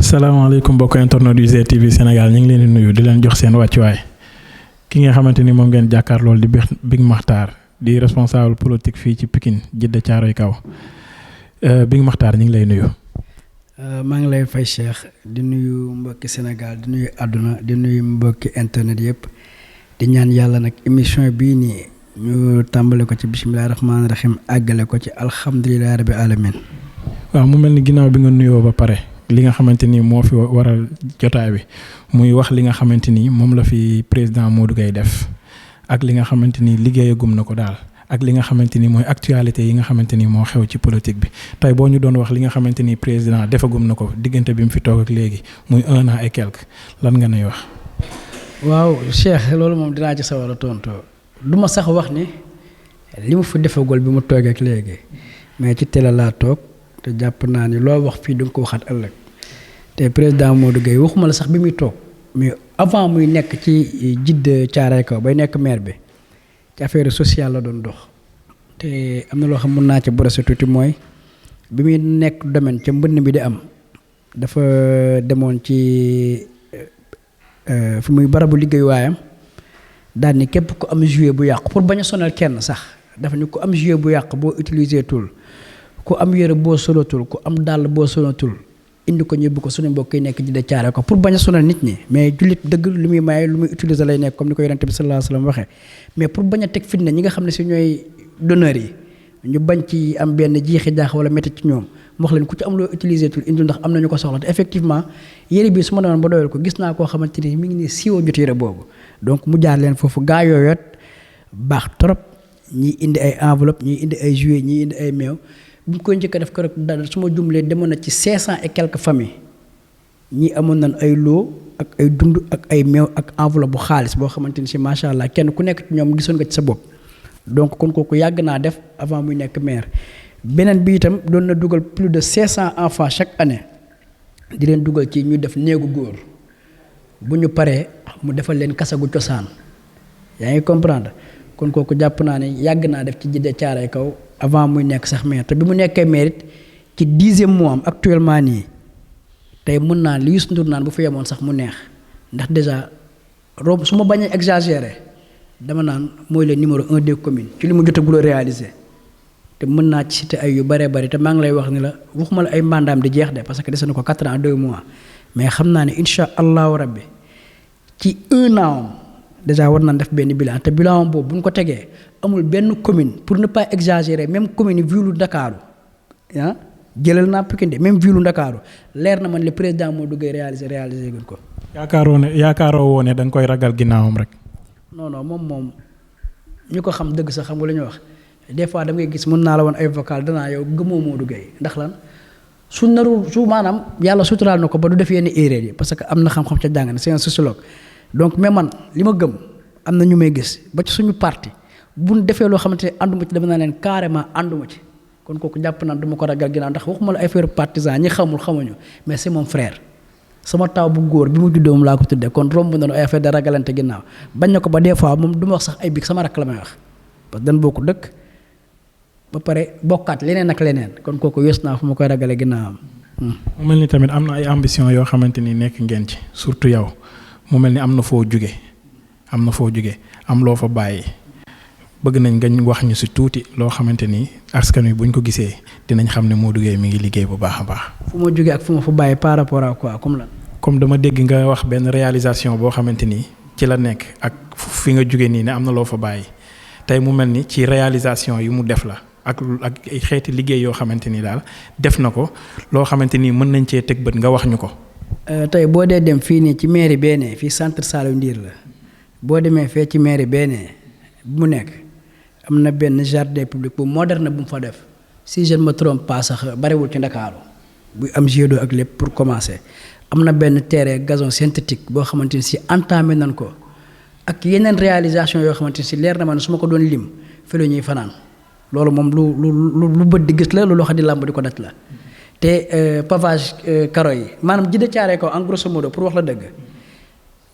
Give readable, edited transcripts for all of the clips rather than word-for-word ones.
salaamaaleykum mbokk internet yu GTV Sénégal ñu ngi leen di nuyu di leen jox seen wàccuwaay ki nga xamante ni moom ngeen jàkkaar lool di Big Makhtar di responsable politique fii ci Pikine Djiddah Thiaroye Kaw Big Makhtar ñu ngi lay nuyu. maa ngi lay fay Cheikh di nuyu mbokki Sénégal di nuyu àdduna di nuyu mbokki internet yëpp di ñaan yàlla nag émission bii nii ñu tàmbale ko ci bisimilah rahmaani rahim àggale ko ci alhamdulilah rabbi alamin. waaw mu mel ni ginnaaw bi nga nuyoo ba pare. li nga xamante ni moo fi waral jotaay bi muy wax li nga xamante ni moom la fi président Modou Gueye def ak li nga xamante ni liggéeyagum na ko daal ak li nga xamante ni mooy actualité yi nga xamante ni moo xew ci politique bi tey boo ñu doon wax li nga xamante ni président defagum na ko diggante bi mu fi toog ak léegi muy 1 an et quelque lan nga nay wax. waaw Cheikh loolu moom dinaa ci sawar a tontu du ma sax wax ni li mu fi defagul bi mu toogee ak léegi mais ci télé laa toog. te jàpp naa ni loo wax fii da nga ko waxaat ëllëg te président Modou Gueye waxuma la sax bi muy toog mais avant muy nekk ci Djiddah Thiaroye Kaw bay nekk maire bi ci affaire sociale la doon dox te am na loo xam mun naa ci brosser tuuti mooy bi muy nekk domaine ca mbënn bi di am dafa demoon ci fi muy barabu liggéeyuwaayam daal ni képp ku am jouet bu yàqu pour bañ a sonal kenn sax dafa ni ku am jouet bu yàqu boo utiliser tool ku am yére boo solatul ku am dàll boo solatul indi ko ñëbbu ko suñu mbokk yi nekk Djiddah Thiaroye Kaw pour bañ a sonal nit ñi mais jullit dëgg lu muy maye lu muy utiliser lay nekk comme ni ko yonent bi sallallahu alayhi wasallam waxee mais pour bañ a teg fitna ñi nga xam ne si ñooy donneurs yi ñu bañ ci am benn jiixi jaax wala métti ci ñoom mu wax leen ku ci am loo utiliser tul indi ndax am nañu ko soxla te effectivement yére bi su ma demoon ba doyal ko gis naa koo xamante ni mi ngi ne siiwoo jot yére boobu donc mu jaar leen foofu gaa yooyoot baax trop ñii indi ay enveloppe ñii indi ay jouets ñii indi ay meew bu ñu koy njëkk a def ko rek daal su ma jumlee demoon na ci 500 et quelques familles ñii amoon nañ ay loo ak ay dund ak ay meew ak enveloppe bu xaalis boo xamante ni si macha allah kenn ku nekk ci ñoom gisoon nga ci sa bopp. donc kon kooku yàgg naa def avant muy nekk maire beneen bi itam doon na dugal plus de 500 enfants chaque année di leen dugal ci ñu def néegu góor bu ñu paree mu defal leen kasagu cosaan yaa ngi comprendre kon kooku jàpp naa ne yàgg naa def ci Djiddah Thiaroye Kaw. avant muy nekk sax maire te bi mu nekkee maire it ci 10e mois am actuellement nii tey mën naa li Youssou Ndour naan bu fi yemoon sax mu neex ndax déjà rob su ma bañ a exagérer dama naan mooy le numéro 1 des communes ci li mu jotagul a réaliser te mën naa ci citer ay yu bëree bëri te maa ngi lay wax ni la waxuma la ay mandaam di jeex de parce que dese na ko 4 ans 2 mois mais xam naa ne incha allahu rabbi ci 1 an déjà war nañ def benn bilan te bilan boobu bu ñu ko tegee amul benn commune pour ne pas exagérer même commune ville Ndakaaru ah jëlal naa Pikine de même ville Ndakaaru leer na man le président Modou Gueye réalisé gën ko. yaakaaroo woon ne da nga koy ragal ginnaawam rek. non moom ñu ko xam dëgg sax xam nga lu ñu wax des fois da ngay gis mën naa la woon ay vocal danaa yow gëmoo Modou Gueye ndax lan su maanaam yàlla suturaal na ko ba du def yenn erreur yi parce que am na xam-xam ca jàng na c'est un sociologue donc mais man li ma gëm am na ñu may gis ba ci suñu parti. bu ñu defee loo xamante ne ànduma ci dama naa leen carrément ànduma ci kon kooku jàpp naa du ma ko ragal ginnaaw ndax waxuma la affaire partisan ñi xamuñu mais c'est mon frère sama taw bu góor bi mu juddoo moom laa ko tuddee kon romb na ay affaire de ragalante ginnaaw bañ na ko ba des fois moom du ma wax sax ay big sama rakk la may wax parce que dañ bokk dëkk ba pare bokkaat leneen ak leneen kon kooku yos naa fu ma koy ragalee ginnaawam. mu mel ni tamit am na ay ambition yoo xamante ni nekk ngeen ci surtout yow mu mel ni am na foo jugee am loo fa bàyyi. bëgg nañ nga wax ñu si tuuti loo xamante ni askan wi buñ ko gisee dinañ xam ne Modou Gueye mi ngi liggéey bu baax a baax. fu ma jógee ak fu ma fa bàyyi par rapport à quoi comme lan. comme dama dégg nga wax benn réalisation boo xamante ni ci la nekk ak fi nga jógee nii ne am na loo fa bàyyi tey mu mel ni ci réalisation yi mu def la ak ay xeeti liggéey yoo xamante ni daal def na ko loo xamante ni mën nañ cee teg bët nga wax ñu ko. tey boo dee dem fii nii ci mairie benn fii centre Saliou Ndir la boo demee fee ci mairie benn bu mu nekk. am na benn jardin public bu moderne bu mu fa def si je ne me trompe pas sax bariwul ci Ndakaaru buy am jet d'eau ak lépp pour commencer am na benn terrain gazon synthétique boo xamante ni si entamé nañ ko ak yeneen réalisation yoo xamante ni si leer na ma ne su ma ko doon lim fi la ñuy fanaan loolu moom lu bët di gis la lu loxo di làmb di ko daj la te pavage karo yi maanaam Djiddah Thiaroye Kaw en grosso modo pour wax la dëgg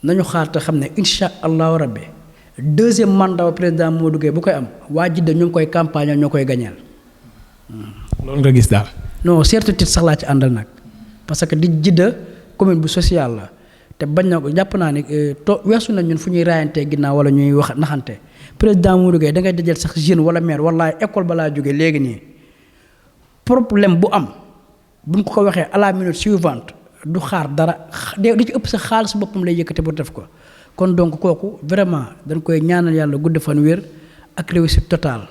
nañu xaar te xam ne incha allahu rabbi 2e mandat président Modou Gueye bu koy am waa Djiddah ñu ngi koy campagne ñoo koy gañeel. loolu nga gis daal. non certitude sax laa ci àndal nag parce que di Djiddah commune bu sociale la te bañ na ko jàpp naa ne weesu na ñun fu ñuy raayantee ginnaaw wala ñuy wax naxante président Modou Gueye da ngay dajal sax jeune wala maire wala école balaa jógee léegi nii problème bu am buñ ko waxee à la minute suivante du xaar dara di ci ëpp sa xaalis boppam lay yëkkate bu def ko kon donc kooku vraiment dañ koy ñaanal yàlla gudd fan wér ak réussite totale.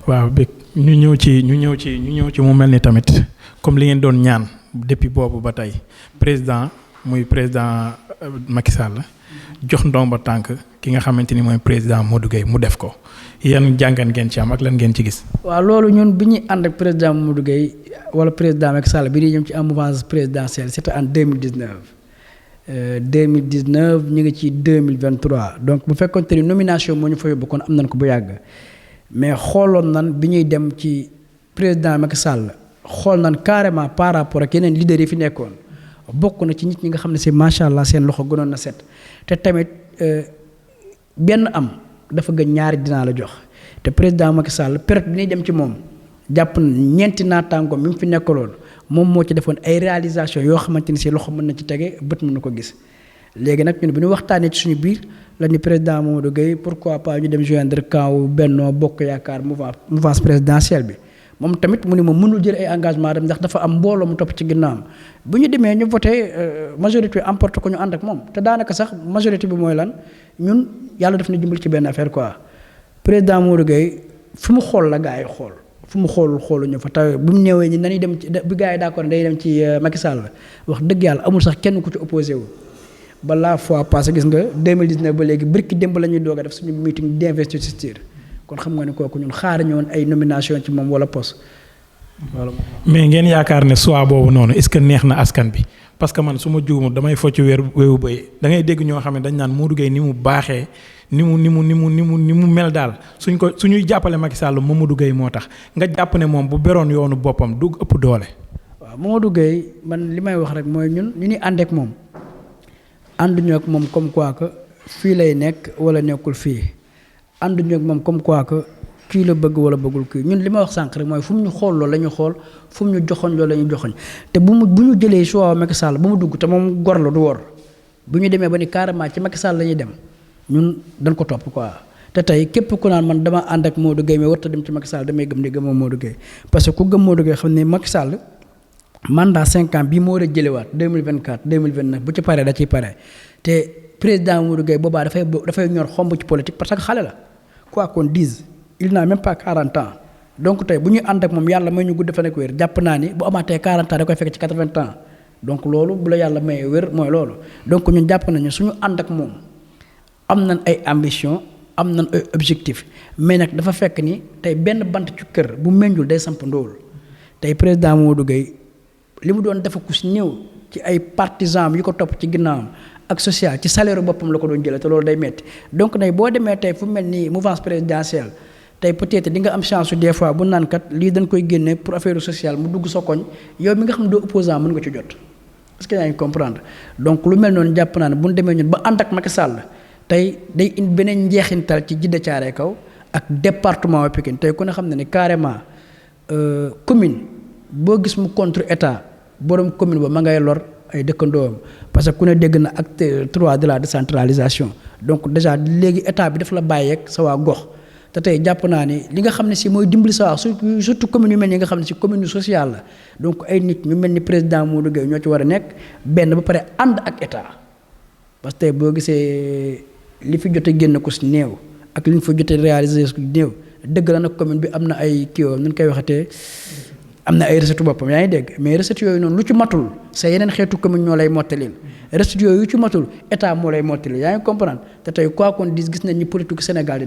waaw bi ñu ñëw ci mu mel ni tamit comme li ngeen doon ñaan depuis boobu ba tey président Macky Sall jox ndomba tànk ki nga xamante ni mooy président Modou Gueye mu def ko yan jàngat ngeen ci am ak lan ngeen ci gis. waaw loolu ñun bi ñuy ànd ak président Modou Gueye wala président Macky Sall bi ñuy ñëw ci en mouvance présidentielle c'était en 2019 ñu ngi ci 2023 donc bu fekkoon te ni nomination moo ñu fa yóbbu kon am nañ ko bu yàgg mais xooloon nan bi ñuy dem ci président Macky Sall xool nan carrément par rapport ak yeneen leaders yi fi nekkoon bokk na ci nit ñi nga xam ne si macha allah seen loxo gënoon na set te tamit benn am dafa gën ñaari dinaa la jox te président Macky Sall période bi ñuy dem ci moom jàpp na ñeenti naataango mi mu fi nekkaloon moom moo ci defoon ay réalisation yoo xamante ni si loxo mën na ci tege bët mën na ko gis léegi nag ñun bu ñu waxtaanee ci suñu biir la ni président Modou Gueye pourquoi pas ñu dem joindre camp Benno Bokk Yaakaar mouvance présidentielle bi moom tamit mu ni ma mënul jël ay engagement dem ndax dafa am mbooloo mu topp ci ginnaawam bu ñu demee ñu voté majorité emporte ko ñu ànd ak moom te daanaka sax majorité bi mooy lan ñun yàlla daf na dimbali ci benn affaire quoi président Modou Gueye fi mu xool la gaa yi xool fu mu xooluñu fa taw bu mu néewee ñi nañuy dem ci bi gars yi d'accord day dem ci Macky Sall wax dëgg yàlla amul sax kenn ku ci opposé wu ba la fois passée gis nga 2019 ba léegi bërki démb la ñuy doog a def suñu meeting d'investiture kon xam nga ne kooku ñun xaar ñoon ay nomination ci moom wala poste voilà. mais ngeen yaakaar ne choix boobu noonu est-ce que neex na askan bi parce que man su ma juumul damay focc weewu bay da ngay dégg ñoo xam ne dañ naan Modou Gueye ni mu baaxee ni mu mel daal suñuy jàppale Macky Sall Mamadou Gueye moo tax nga jàpp ne moom bu beroon yoonu boppam du ëpp doole. waaw Mamadou Gueye man li may wax rek mooy ñun ñu ni ànd ak moom ànduñu ak moom comme quoi que fii lay nekk wala nekkul fii ànduñu ak moom comme quoi que kii la bëgg wala bëggul kii ñun li ma wax sànq rek mooy fu mu ñu xool loolu la ñu xool fu mu ñu joxoñ loolu la ñu joxoñ te bu ñu jëlee choix Macky Sall bu mu dugg te moom gor la du wor bu ñu demee ba ni carrément ci Macky Sall la ñuy dem ñun dañ ko topp quoi te tey képp ku naan man dama ànd ak Modou Gueye mais warut a dem ci Macky Sall damay gëm ni gëmoo Modou Gueye parce que ku gëm Modou Gueye xam ne Macky Sall mandat 5 ans bii moo war a jëlewaat 2024 2029 bu ci paree da ciy pare te président Modou Gueye boobaa dafay ñor xomb ci politique parce que xale la quoi qu'on dise il n'a même pas 40 ans donc tey bu ñuy ànd ak moom yàlla may ñu gudd fan ak wér jàpp naa ni bu amaatee 40 ans da koy fekk ci 80 ans donc loolu bu la yàlla may wér mooy loolu donc ñun jàpp nañu suñu ànd ak moom am nañ ay ambition am nañ ay objectif mais nag dafa fekk ni tey benn bant ci kër bu menjul day samp ndóol tey président Modou Gueye li mu doon dafa ku si néew ci ay partisans yi ko topp ci ginnaawam ak social ci salaire boppam la ko doon jëlee te loolu day metti donc nag boo demee tey fu mel ni mouvance présidentielle tey peut-être di nga am chance des fois bu naan kat lii dañ koy génne pour affaire sociale mu dugg sa koñ yow mi nga xam ne doo opposant mën nga ci jot est-ce que yaa ngi comprendre donc lu mel noonu jàpp naa ne bu ñu demee ñun ba ànd ak Macky Sall tey day indi beneen njeexintal ci Djiddah Thiaroye Kaw ak département wa Pikine tey ku ne xam ne ne carrément commune boo gis mu contre état borom commune ba ma ngay lor ay dëkkandoom parce que ku ne dégg na acte 3 de la décentralisation donc déjà léegi état bi daf la bàyyeeg sa waa gox te tey jàpp naa ni li nga xam ne si mooy dimbali sa waa surtout commune yu mel ni nga xam ne si commune sociale la donc ay nit ñu mel ni président Modou Gueye ñoo ci war a nekk benn ba pare ànd ak état parce que tey boo gisee li fi jotee génn ko si néew ak li ñu fa jotee réaliser ko néew dëgg la nag commune bi am na ay kii yoo nu koy waxatee am na ay recettes boppam yaa ngi dégg mais recettes yooyu noonu lu ci matul sa yeneen xeetu commune ñoo lay mottalil recettes yooyu yu ci matul état moo lay mottali yaa ngi comprendre te tey quoi qu'on dise gis nañ ni politique Sénégal